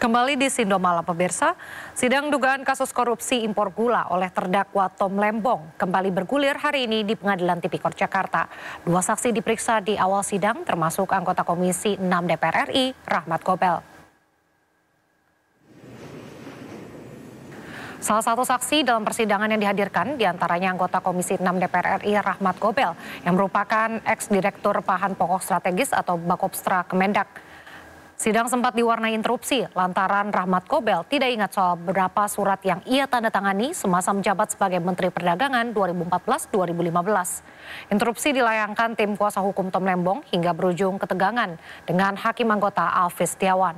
Kembali di Sindo Malam pemirsa, sidang dugaan kasus korupsi impor gula oleh terdakwa Tom Lembong kembali bergulir hari ini di Pengadilan Tipikor Jakarta. Dua saksi diperiksa di awal sidang termasuk anggota Komisi 6 DPR RI, Rahmat Gobel. Salah satu saksi dalam persidangan yang dihadirkan diantaranya anggota Komisi 6 DPR RI, Rahmat Gobel, yang merupakan ex-direktur Bahan Pokok Strategis atau Bakopstra Kemendak. Sidang sempat diwarnai interupsi lantaran Rahmat Gobel tidak ingat soal beberapa surat yang ia tanda tangani semasa menjabat sebagai Menteri Perdagangan 2014-2015. Interupsi dilayangkan tim kuasa hukum Tom Lembong hingga berujung ketegangan dengan hakim anggota Alvis Setiawan.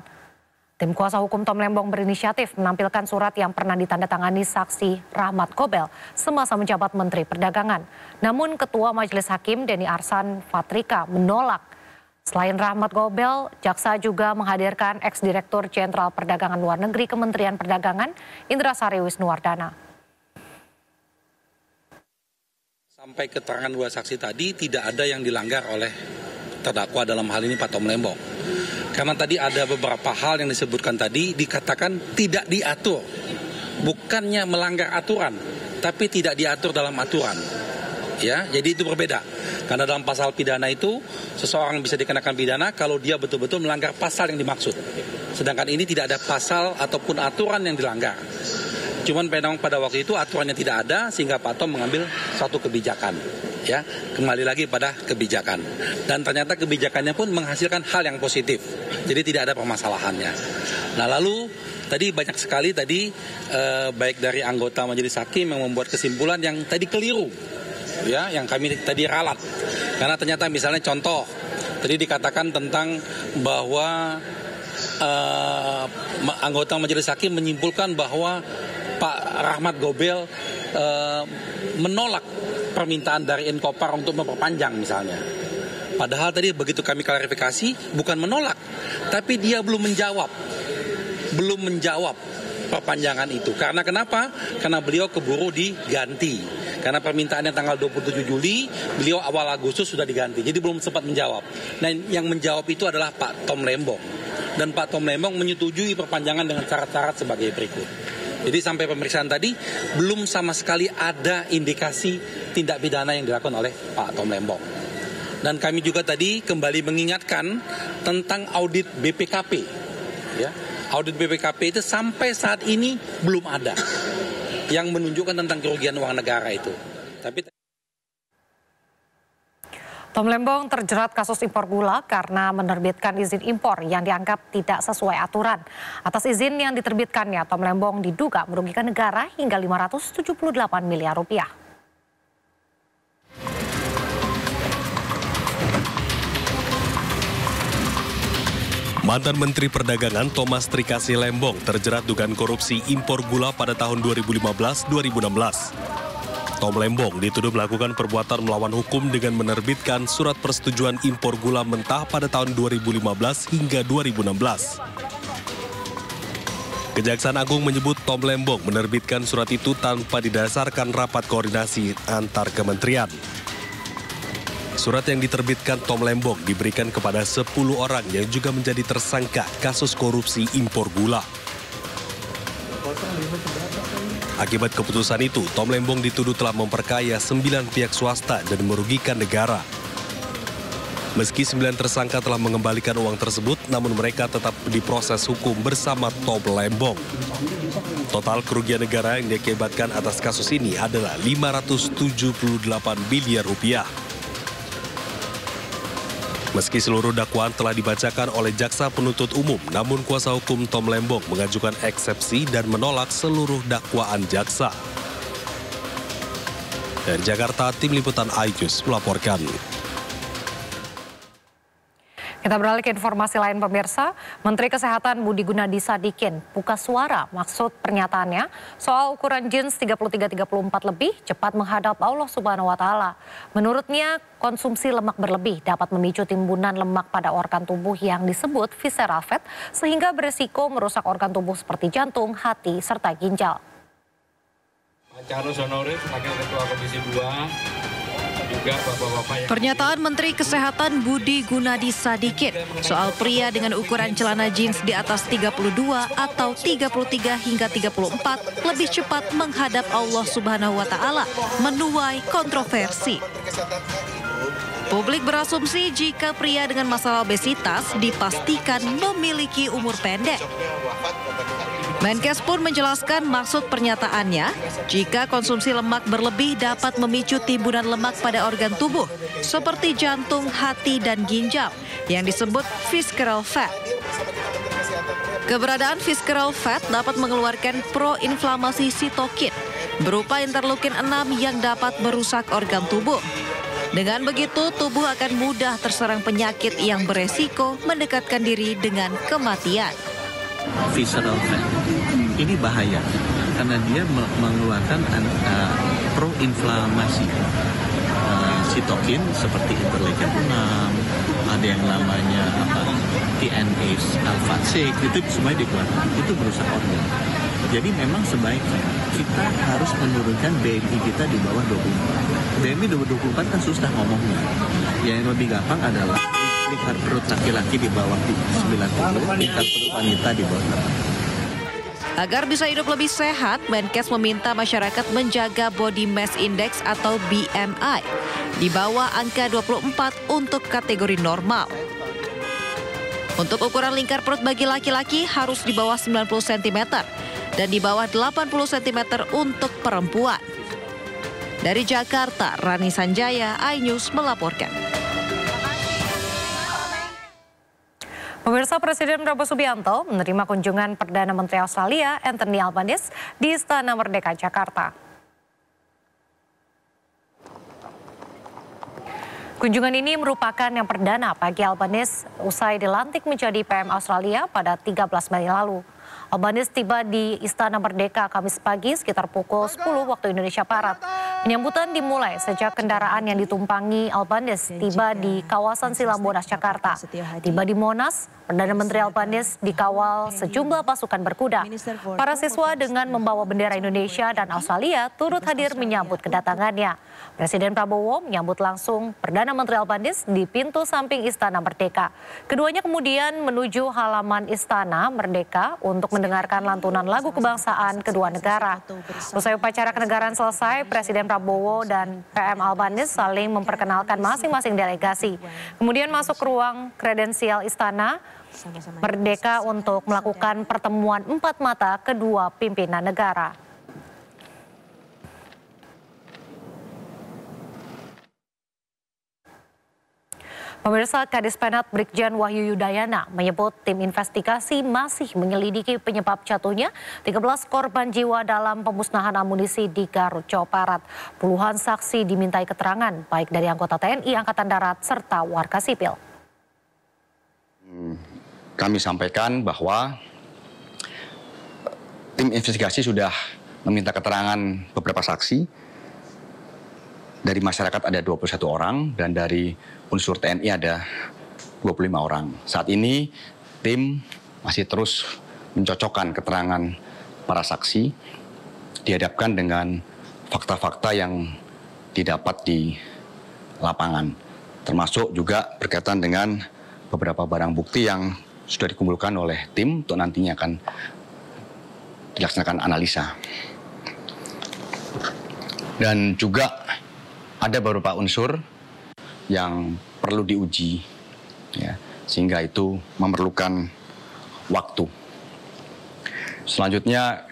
Tim kuasa hukum Tom Lembong berinisiatif menampilkan surat yang pernah ditandatangani saksi Rahmat Gobel semasa menjabat Menteri Perdagangan. Namun Ketua Majelis Hakim Denny Arsan Fatrika menolak. Selain Rahmat Gobel, jaksa juga menghadirkan ex-direktur Jenderal Perdagangan Luar Negeri Kementerian Perdagangan, Indrasari Wisnuwardana. Sampai keterangan dua saksi tadi tidak ada yang dilanggar oleh terdakwa dalam hal ini Pak Tom Lembong. Karena tadi ada beberapa hal yang disebutkan tadi dikatakan tidak diatur. Bukannya melanggar aturan, tapi tidak diatur dalam aturan. Ya, jadi itu berbeda. Karena dalam pasal pidana itu seseorang bisa dikenakan pidana kalau dia betul-betul melanggar pasal yang dimaksud. Sedangkan ini tidak ada pasal ataupun aturan yang dilanggar. Cuman memang pada waktu itu aturannya tidak ada sehingga Pak Tom mengambil satu kebijakan. Ya, kembali lagi pada kebijakan. Dan ternyata kebijakannya pun menghasilkan hal yang positif. Jadi tidak ada permasalahannya. Nah, lalu tadi banyak sekali baik dari anggota majelis hakim yang membuat kesimpulan yang tadi keliru. Ya, yang kami tadi ralat. Karena ternyata misalnya contoh, tadi dikatakan tentang bahwa anggota majelis hakim menyimpulkan bahwa Pak Rahmat Gobel menolak permintaan dari Enkopar untuk memperpanjang misalnya. Padahal tadi begitu kami klarifikasi, bukan menolak, tapi dia belum menjawab perpanjangan itu. Karena kenapa? Karena beliau keburu diganti. Karena permintaannya tanggal 27 Juli, beliau awal Agustus sudah diganti. Jadi belum sempat menjawab. Nah, yang menjawab itu adalah Pak Tom Lembong. Dan Pak Tom Lembong menyetujui perpanjangan dengan syarat-syarat sebagai berikut. Jadi sampai pemeriksaan tadi, belum sama sekali ada indikasi tindak pidana yang dilakukan oleh Pak Tom Lembong. Dan kami juga tadi kembali mengingatkan tentang audit BPKP. Ya. Audit BPKP itu sampai saat ini belum ada yang menunjukkan tentang kerugian uang negara itu. Tom Lembong terjerat kasus impor gula karena menerbitkan izin impor yang dianggap tidak sesuai aturan. Atas izin yang diterbitkannya, Tom Lembong diduga merugikan negara hingga 578 miliar rupiah. Mantan Menteri Perdagangan Thomas Trikasih Lembong terjerat dugaan korupsi impor gula pada tahun 2015-2016. Tom Lembong dituduh melakukan perbuatan melawan hukum dengan menerbitkan surat persetujuan impor gula mentah pada tahun 2015 hingga 2016. Kejaksaan Agung menyebut Tom Lembong menerbitkan surat itu tanpa didasarkan rapat koordinasi antar kementerian. Surat yang diterbitkan Tom Lembong diberikan kepada 10 orang yang juga menjadi tersangka kasus korupsi impor gula. Akibat keputusan itu, Tom Lembong dituduh telah memperkaya 9 pihak swasta dan merugikan negara. Meski 9 tersangka telah mengembalikan uang tersebut, namun mereka tetap diproses hukum bersama Tom Lembong. Total kerugian negara yang diakibatkan atas kasus ini adalah 578 miliar rupiah. Meski seluruh dakwaan telah dibacakan oleh jaksa penuntut umum, namun kuasa hukum Tom Lembong mengajukan eksepsi dan menolak seluruh dakwaan jaksa. Dari Jakarta, Tim Liputan iNews melaporkan. Kita beralih ke informasi lain pemirsa, Menteri Kesehatan Budi Gunadi Sadikin buka suara maksud pernyataannya soal ukuran jeans 33-34 lebih cepat menghadap Allah Subhanahu wa Ta'ala. Menurutnya konsumsi lemak berlebih dapat memicu timbunan lemak pada organ tubuh yang disebut visceral fat sehingga berisiko merusak organ tubuh seperti jantung, hati, serta ginjal. Charles Honoris, Wakil Ketua Komisi 2 juga bapak-bapak yang... Pernyataan Menteri Kesehatan Budi Gunadi Sadikin soal pria dengan ukuran celana jeans di atas 32 atau 33 hingga 34 lebih cepat menghadap Allah Subhanahu wa Ta'ala menuai kontroversi. Publik berasumsi jika pria dengan masalah obesitas dipastikan memiliki umur pendek. Menkes pun menjelaskan maksud pernyataannya, jika konsumsi lemak berlebih dapat memicu timbunan lemak pada organ tubuh, seperti jantung, hati, dan ginjal, yang disebut visceral fat. Keberadaan visceral fat dapat mengeluarkan proinflamasi sitokin, berupa interleukin 6 yang dapat merusak organ tubuh. Dengan begitu, tubuh akan mudah terserang penyakit yang beresiko mendekatkan diri dengan kematian. Visceral fat ini bahaya karena dia mengeluarkan proinflamasi sitokin seperti interleukin 6, ada yang namanya TNase alpha 6, itu semuanya dikeluarkan, itu merusak organ. Jadi memang sebaiknya kita harus menurunkan BMI kita di bawah 24. BMI 24 kan susah ngomongnya. Yang lebih gampang adalah lingkar perut laki-laki di bawah 90, lingkar perut wanita di bawah 80. Agar bisa hidup lebih sehat, Menkes meminta masyarakat menjaga body mass index atau BMI di bawah angka 24 untuk kategori normal. Untuk ukuran lingkar perut bagi laki-laki harus di bawah 90 cm dan di bawah 80 cm untuk perempuan. Dari Jakarta, Rani Sanjaya, iNews melaporkan. Pemirsa, Presiden Prabowo Subianto menerima kunjungan Perdana Menteri Australia Anthony Albanese di Istana Merdeka, Jakarta. Kunjungan ini merupakan yang perdana bagi Albanese usai dilantik menjadi PM Australia pada 13 Mei lalu. Albanese tiba di Istana Merdeka Kamis pagi sekitar pukul 10 waktu Indonesia Barat. Penyambutan dimulai sejak kendaraan yang ditumpangi Albanese tiba di kawasan Silang Monas, Jakarta. Tiba di Monas, Perdana Menteri Albanese dikawal sejumlah pasukan berkuda. Para siswa dengan membawa bendera Indonesia dan Australia turut hadir menyambut kedatangannya. Presiden Prabowo menyambut langsung Perdana Menteri Albanese di pintu samping Istana Merdeka. Keduanya kemudian menuju halaman Istana Merdeka untuk mendengarkan lantunan lagu kebangsaan kedua negara. Usai upacara kenegaraan selesai, Presiden Prabowo dan PM Albanese saling memperkenalkan masing-masing delegasi. Kemudian masuk ke ruang kredensial Istana Merdeka untuk melakukan pertemuan empat mata kedua pimpinan negara. Pemirsa, Kadis Penat Brigjen Wahyu Yudayana menyebut tim investigasi masih menyelidiki penyebab jatuhnya 13 korban jiwa dalam pemusnahan amunisi di Garut, Jawa Barat. Puluhan saksi dimintai keterangan baik dari anggota TNI Angkatan Darat serta warga sipil. Kami sampaikan bahwa tim investigasi sudah meminta keterangan beberapa saksi. Dari masyarakat ada 21 orang dan dari unsur TNI ada 25 orang. Saat ini tim masih terus mencocokkan keterangan para saksi dihadapkan dengan fakta-fakta yang didapat di lapangan. Termasuk juga berkaitan dengan beberapa barang bukti yang sudah dikumpulkan oleh tim untuk nantinya akan dilaksanakan analisa. Dan juga ada beberapa unsur yang perlu diuji, ya, sehingga itu memerlukan waktu. Selanjutnya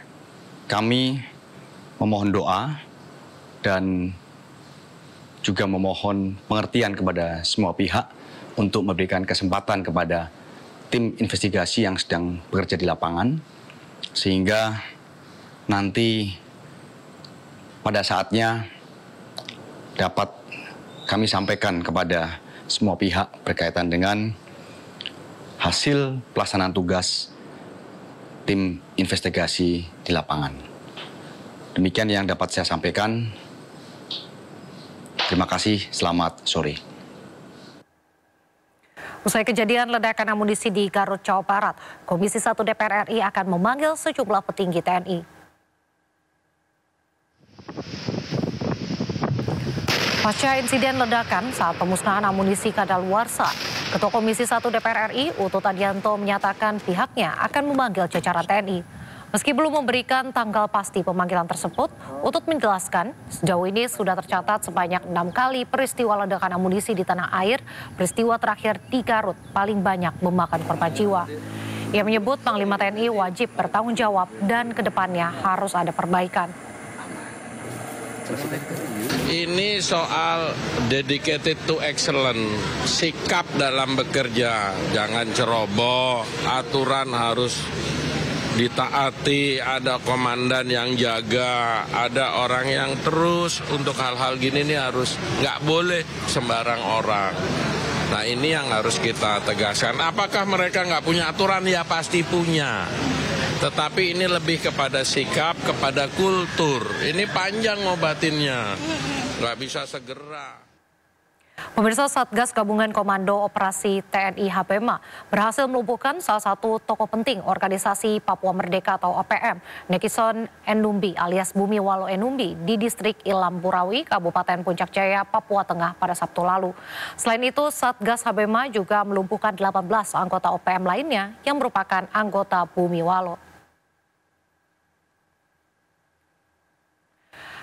kami memohon doa dan juga memohon pengertian kepada semua pihak untuk memberikan kesempatan kepada tim investigasi yang sedang bekerja di lapangan, sehingga nanti pada saatnya dapat kami sampaikan kepada semua pihak berkaitan dengan hasil pelaksanaan tugas tim investigasi di lapangan. Demikian yang dapat saya sampaikan. Terima kasih, selamat sore. Usai kejadian ledakan amunisi di Garut, Jawa Barat, Komisi 1 DPR RI akan memanggil sejumlah petinggi TNI. Pasca insiden ledakan saat pemusnahan amunisi kadaluarsa, Ketua Komisi 1 DPR RI Utut Adianto menyatakan pihaknya akan memanggil jajaran TNI. Meski belum memberikan tanggal pasti pemanggilan tersebut, Utut menjelaskan sejauh ini sudah tercatat sebanyak 6 kali peristiwa ledakan amunisi di tanah air. Peristiwa terakhir di Garut paling banyak memakan korban jiwa. Ia menyebut Panglima TNI wajib bertanggung jawab dan kedepannya harus ada perbaikan. Ini soal dedicated to excellence, sikap dalam bekerja, jangan ceroboh, aturan harus ditaati, ada komandan yang jaga, ada orang yang terus untuk hal-hal gini nih harus nggak boleh sembarang orang. Nah ini yang harus kita tegaskan. Apakah mereka nggak punya aturan? Ya pasti punya. Tetapi ini lebih kepada sikap, kepada kultur. Ini panjang ngobatinnya, nggak bisa segera. Pemirsa, Satgas Gabungan Komando Operasi TNI HPMA berhasil melumpuhkan salah satu tokoh penting organisasi Papua Merdeka atau OPM, Nekison Enumbi alias Bumi Walo Enumbi di distrik Ilam Burawi, Kabupaten Puncak Jaya, Papua Tengah pada Sabtu lalu. Selain itu, Satgas HPMA juga melumpuhkan 18 anggota OPM lainnya yang merupakan anggota Bumi Walo.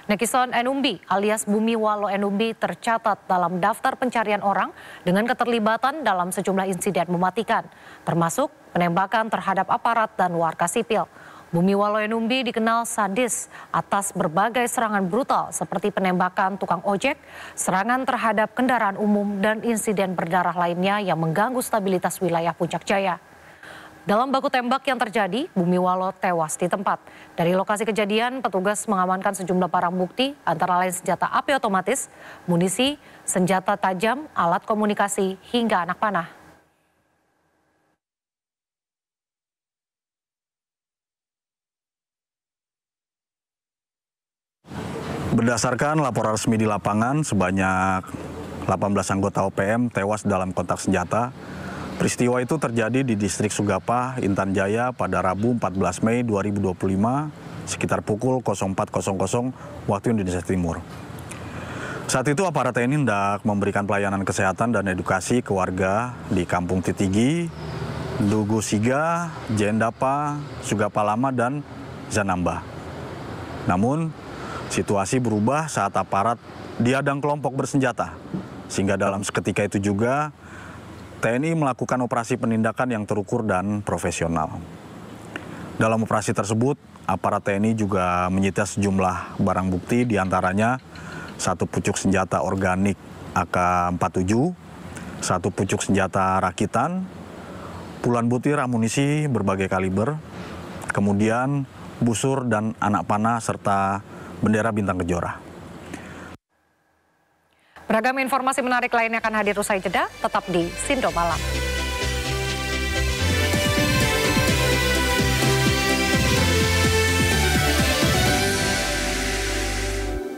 Nekison Enumbi alias Bumi Walo Enumbi tercatat dalam daftar pencarian orang dengan keterlibatan dalam sejumlah insiden mematikan, termasuk penembakan terhadap aparat dan warga sipil. Bumi Walo Enumbi dikenal sadis atas berbagai serangan brutal seperti penembakan tukang ojek, serangan terhadap kendaraan umum, dan insiden berdarah lainnya yang mengganggu stabilitas wilayah Puncak Jaya. Dalam baku tembak yang terjadi, Bumi Walo tewas di tempat. Dari lokasi kejadian, petugas mengamankan sejumlah barang bukti, antara lain senjata api otomatis, munisi, senjata tajam, alat komunikasi, hingga anak panah. Berdasarkan laporan resmi di lapangan, sebanyak 18 anggota OPM tewas dalam kontak senjata. Peristiwa itu terjadi di distrik Sugapa, Intan Jaya pada Rabu 14 Mei 2025 sekitar pukul 04.00 waktu Indonesia Timur. Saat itu aparat TNI hendak memberikan pelayanan kesehatan dan edukasi ke warga di Kampung Titigi, Dugu Siga, Jendapa, Sugapa Lama, dan Zanamba. Namun, situasi berubah saat aparat dihadang kelompok bersenjata, sehingga dalam seketika itu juga TNI melakukan operasi penindakan yang terukur dan profesional. Dalam operasi tersebut, aparat TNI juga menyita sejumlah barang bukti, diantaranya satu pucuk senjata organik AK-47, satu pucuk senjata rakitan, puluhan butir amunisi berbagai kaliber, kemudian busur dan anak panah serta bendera bintang kejora. Beragam informasi menarik lainnya akan hadir usai jeda, tetap di Sindo Malam.